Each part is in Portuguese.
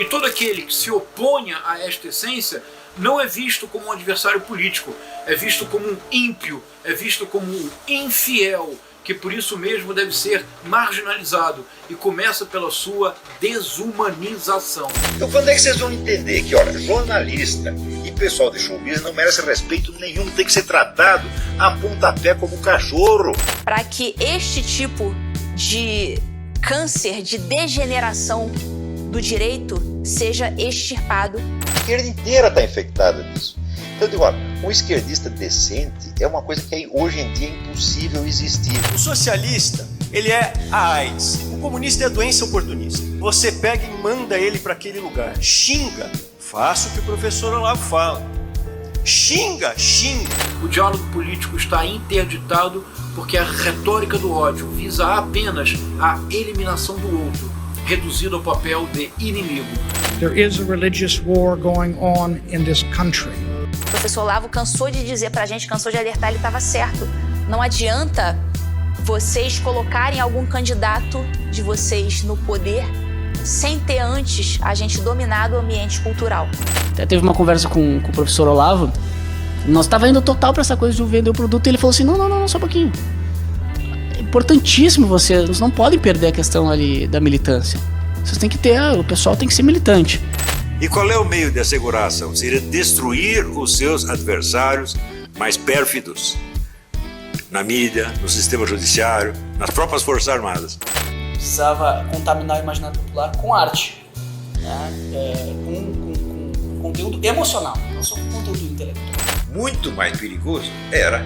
E todo aquele que se oponha a esta essência não é visto como um adversário político, é visto como um ímpio, é visto como um infiel, que por isso mesmo deve ser marginalizado, e começa pela sua desumanização. Então quando é que vocês vão entender que, olha, jornalista e pessoal de showbiz não merece respeito nenhum, tem que ser tratado a pontapé como cachorro? Para que este tipo de câncer, de degeneração do direito seja extirpado. A esquerda inteira está infectada disso. Então eu digo, olha, um esquerdista decente é uma coisa que hoje em dia é impossível existir. O socialista, ele é a AIDS. O comunista é a doença oportunista. Você pega e manda ele para aquele lugar. Xinga, faça o que o professor Olavo fala. Xinga. O diálogo político está interditado porque a retórica do ódio visa apenas a eliminação do outro, reduzido ao papel de inimigo. There is a religious war going on in this country. O professor Olavo cansou de dizer pra gente, cansou de alertar, ele estava certo. Não adianta vocês colocarem algum candidato de vocês no poder sem ter antes a gente dominado o ambiente cultural. Até teve uma conversa com o professor Olavo, nós estava indo total para essa coisa de vender o produto, e ele falou assim, não, só um pouquinho. É importantíssimo vocês não podem perder a questão ali da militância. Vocês têm que ter, o pessoal tem que ser militante. E qual é o meio de assegurar a ação? Seria destruir os seus adversários mais pérfidos na mídia, no sistema judiciário, nas próprias Forças Armadas. Precisava contaminar o imaginário popular com arte, né? Com conteúdo emocional, não só com conteúdo intelectual. Muito mais perigoso era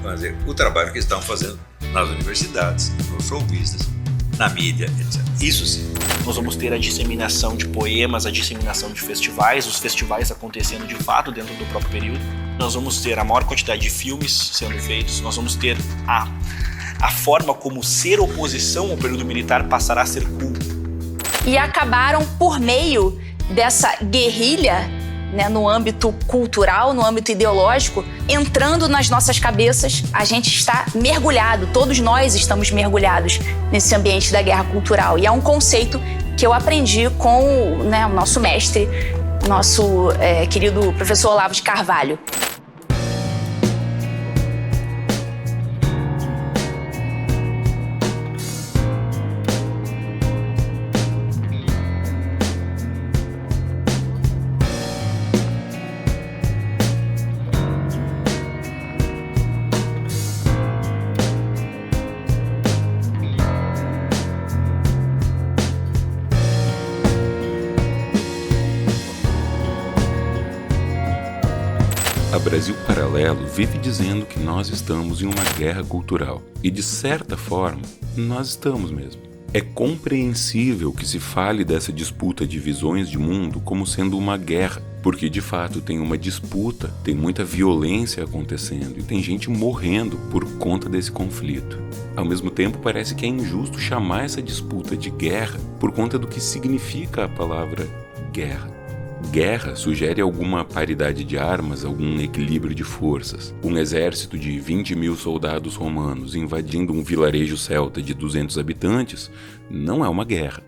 fazer o trabalho que estão fazendo nas universidades, nos showbizes, na mídia, etc. Isso sim. Nós vamos ter a disseminação de poemas, a disseminação de festivais, os festivais acontecendo de fato dentro do próprio período. Nós vamos ter a maior quantidade de filmes sendo feitos, nós vamos ter a forma como ser oposição ao período militar passará a ser culto. E acabaram por meio dessa guerrilha, né, no âmbito cultural, no âmbito ideológico, entrando nas nossas cabeças. A gente está mergulhado, todos nós estamos mergulhados nesse ambiente da guerra cultural. E é um conceito que eu aprendi com, né, o nosso mestre, nosso querido professor Olavo de Carvalho. A Brasil Paralelo vive dizendo que nós estamos em uma guerra cultural. E de certa forma, nós estamos mesmo. É compreensível que se fale dessa disputa de visões de mundo como sendo uma guerra, porque de fato tem uma disputa, tem muita violência acontecendo e tem gente morrendo por conta desse conflito. Ao mesmo tempo, parece que é injusto chamar essa disputa de guerra por conta do que significa a palavra guerra. Guerra sugere alguma paridade de armas, algum equilíbrio de forças. Um exército de 20 mil soldados romanos invadindo um vilarejo celta de 200 habitantes não é uma guerra.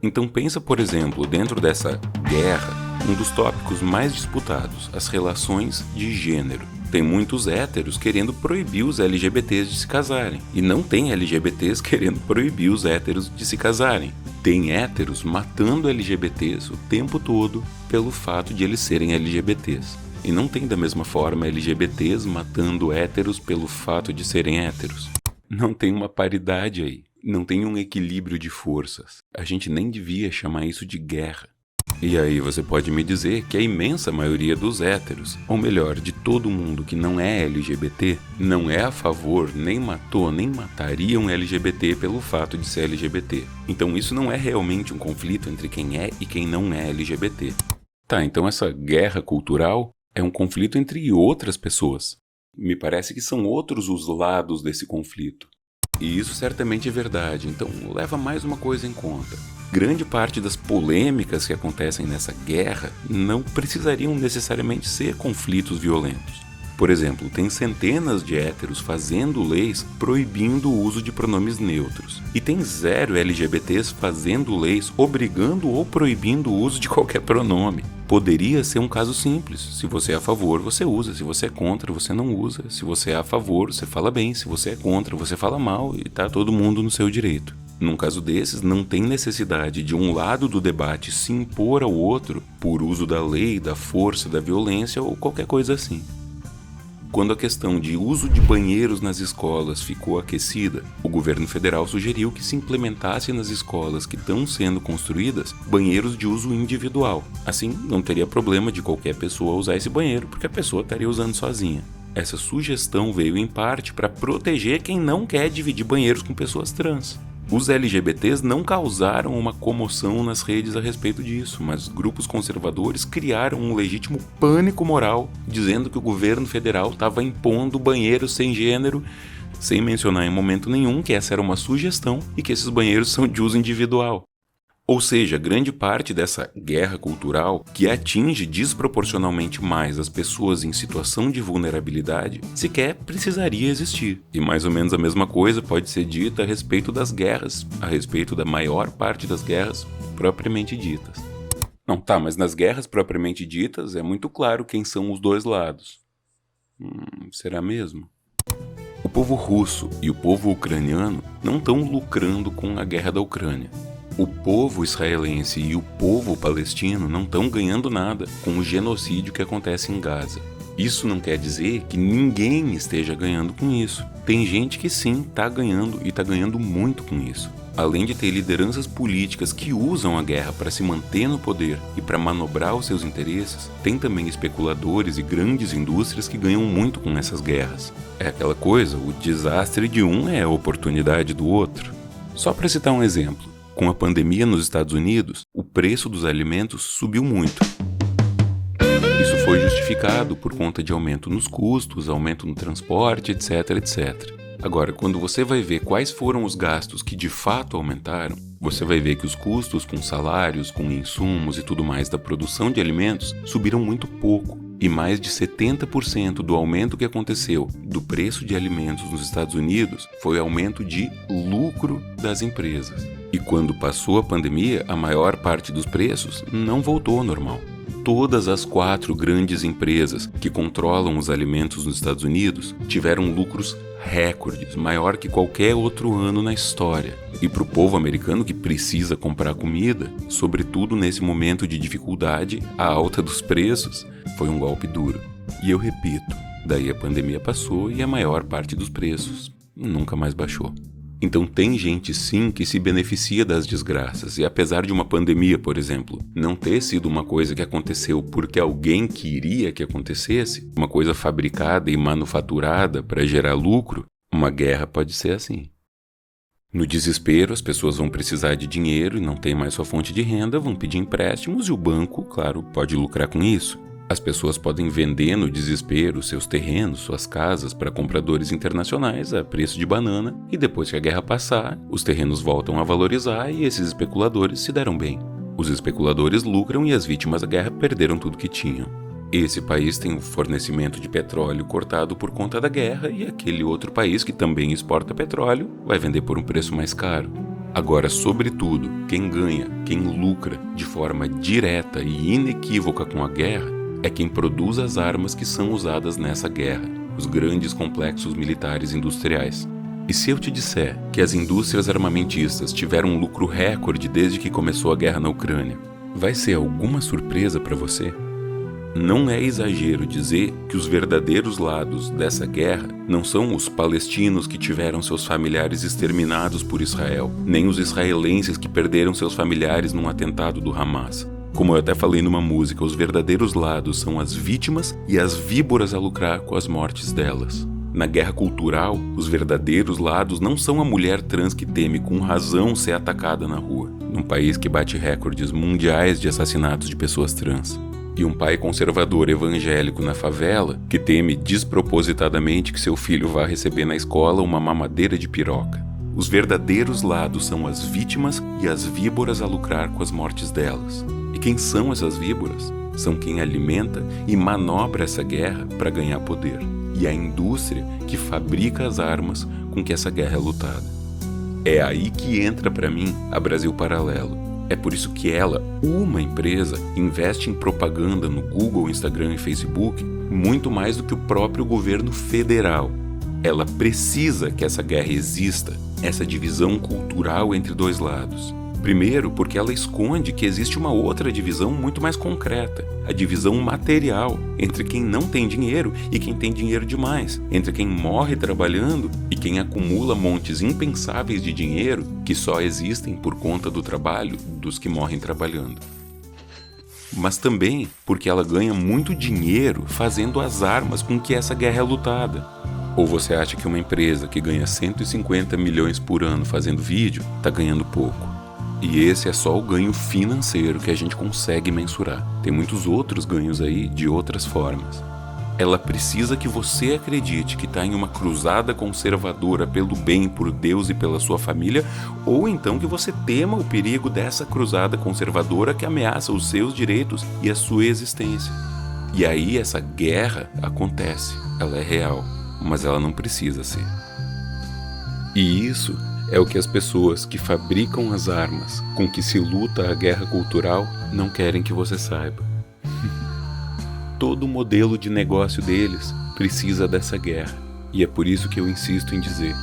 Então pensa, por exemplo, dentro dessa guerra, um dos tópicos mais disputados, as relações de gênero. Tem muitos héteros querendo proibir os LGBTs de se casarem. E não tem LGBTs querendo proibir os héteros de se casarem. Tem héteros matando LGBTs o tempo todo pelo fato de eles serem LGBTs. E não tem da mesma forma LGBTs matando héteros pelo fato de serem héteros. Não tem uma paridade aí. Não tem um equilíbrio de forças. A gente nem devia chamar isso de guerra. E aí você pode me dizer que a imensa maioria dos héteros, ou melhor, de todo mundo que não é LGBT, não é a favor, nem matou, nem mataria um LGBT pelo fato de ser LGBT. Então isso não é realmente um conflito entre quem é e quem não é LGBT. Tá, então essa guerra cultural é um conflito entre outras pessoas. Me parece que são outros os lados desse conflito. E isso certamente é verdade, então leva mais uma coisa em conta. Grande parte das polêmicas que acontecem nessa guerra não precisariam necessariamente ser conflitos violentos. Por exemplo, tem centenas de héteros fazendo leis proibindo o uso de pronomes neutros. E tem 0 LGBTs fazendo leis obrigando ou proibindo o uso de qualquer pronome. Poderia ser um caso simples. Se você é a favor, você usa. Se você é contra, você não usa. Se você é a favor, você fala bem. Se você é contra, você fala mal. E tá todo mundo no seu direito. Num caso desses, não tem necessidade de um lado do debate se impor ao outro por uso da lei, da força, da violência ou qualquer coisa assim. Quando a questão de uso de banheiros nas escolas ficou aquecida, o governo federal sugeriu que se implementasse nas escolas que estão sendo construídas banheiros de uso individual. Assim, não teria problema de qualquer pessoa usar esse banheiro, porque a pessoa estaria usando sozinha. Essa sugestão veio em parte para proteger quem não quer dividir banheiros com pessoas trans. Os LGBTs não causaram uma comoção nas redes a respeito disso, mas grupos conservadores criaram um legítimo pânico moral, dizendo que o governo federal estava impondo banheiros sem gênero, sem mencionar em momento nenhum que essa era uma sugestão e que esses banheiros são de uso individual. Ou seja, grande parte dessa guerra cultural, que atinge desproporcionalmente mais as pessoas em situação de vulnerabilidade, sequer precisaria existir. E mais ou menos a mesma coisa pode ser dita a respeito das guerras, a respeito da maior parte das guerras propriamente ditas. Não, tá, mas nas guerras propriamente ditas é muito claro quem são os dois lados. Será mesmo? O povo russo e o povo ucraniano não estão lucrando com a guerra da Ucrânia. O povo israelense e o povo palestino não estão ganhando nada com o genocídio que acontece em Gaza. Isso não quer dizer que ninguém esteja ganhando com isso. Tem gente que sim está ganhando e está ganhando muito com isso. Além de ter lideranças políticas que usam a guerra para se manter no poder e para manobrar os seus interesses, tem também especuladores e grandes indústrias que ganham muito com essas guerras. É aquela coisa, o desastre de um é a oportunidade do outro. Só para citar um exemplo. Com a pandemia nos Estados Unidos, o preço dos alimentos subiu muito. Isso foi justificado por conta de aumento nos custos, aumento no transporte, etc, etc. Agora, quando você vai ver quais foram os gastos que de fato aumentaram, você vai ver que os custos com salários, com insumos e tudo mais da produção de alimentos subiram muito pouco. E mais de 70% do aumento que aconteceu do preço de alimentos nos Estados Unidos foi aumento de lucro das empresas. E quando passou a pandemia, a maior parte dos preços não voltou ao normal. Todas as 4 grandes empresas que controlam os alimentos nos Estados Unidos tiveram lucros recordes, maior que qualquer outro ano na história. E para o povo americano que precisa comprar comida, sobretudo nesse momento de dificuldade, a alta dos preços foi um golpe duro. E eu repito, daí a pandemia passou e a maior parte dos preços nunca mais baixou. Então tem gente sim que se beneficia das desgraças, e apesar de uma pandemia, por exemplo, não ter sido uma coisa que aconteceu porque alguém queria que acontecesse, uma coisa fabricada e manufaturada para gerar lucro, uma guerra pode ser assim. No desespero, as pessoas vão precisar de dinheiro e não tem mais sua fonte de renda, vão pedir empréstimos e o banco, claro, pode lucrar com isso. As pessoas podem vender no desespero seus terrenos, suas casas para compradores internacionais a preço de banana e depois que a guerra passar, os terrenos voltam a valorizar e esses especuladores se deram bem. Os especuladores lucram e as vítimas da guerra perderam tudo que tinham. Esse país tem o fornecimento de petróleo cortado por conta da guerra e aquele outro país que também exporta petróleo vai vender por um preço mais caro. Agora, sobretudo, quem ganha, quem lucra de forma direta e inequívoca com a guerra é quem produz as armas que são usadas nessa guerra, os grandes complexos militares industriais. E se eu te disser que as indústrias armamentistas tiveram um lucro recorde desde que começou a guerra na Ucrânia, vai ser alguma surpresa para você? Não é exagero dizer que os verdadeiros lados dessa guerra não são os palestinos que tiveram seus familiares exterminados por Israel, nem os israelenses que perderam seus familiares num atentado do Hamas. Como eu até falei numa música, os verdadeiros lados são as vítimas e as víboras a lucrar com as mortes delas. Na guerra cultural, os verdadeiros lados não são a mulher trans que teme com razão ser atacada na rua, num país que bate recordes mundiais de assassinatos de pessoas trans. E um pai conservador evangélico na favela que teme despropositadamente que seu filho vá receber na escola uma mamadeira de piroca. Os verdadeiros lados são as vítimas e as víboras a lucrar com as mortes delas. E quem são essas víboras? são quem alimenta e manobra essa guerra para ganhar poder. E a indústria que fabrica as armas com que essa guerra é lutada. É aí que entra para mim a Brasil Paralelo. É por isso que ela, uma empresa, investe em propaganda no Google, Instagram e Facebook muito mais do que o próprio governo federal. Ela precisa que essa guerra exista, essa divisão cultural entre dois lados. Primeiro, porque ela esconde que existe uma outra divisão muito mais concreta, a divisão material, entre quem não tem dinheiro e quem tem dinheiro demais, entre quem morre trabalhando e quem acumula montes impensáveis de dinheiro que só existem por conta do trabalho dos que morrem trabalhando. Mas também porque ela ganha muito dinheiro fazendo as armas com que essa guerra é lutada. Ou você acha que uma empresa que ganha 150 milhões por ano fazendo vídeo está ganhando pouco? E esse é só o ganho financeiro que a gente consegue mensurar. Tem muitos outros ganhos aí de outras formas. Ela precisa que você acredite que está em uma cruzada conservadora pelo bem, por Deus e pela sua família, ou então que você tema o perigo dessa cruzada conservadora que ameaça os seus direitos e a sua existência. E aí essa guerra acontece, ela é real, mas ela não precisa ser. E isso é o que as pessoas que fabricam as armas com que se luta a guerra cultural não querem que você saiba. Todo o modelo de negócio deles precisa dessa guerra. E é por isso que eu insisto em dizer: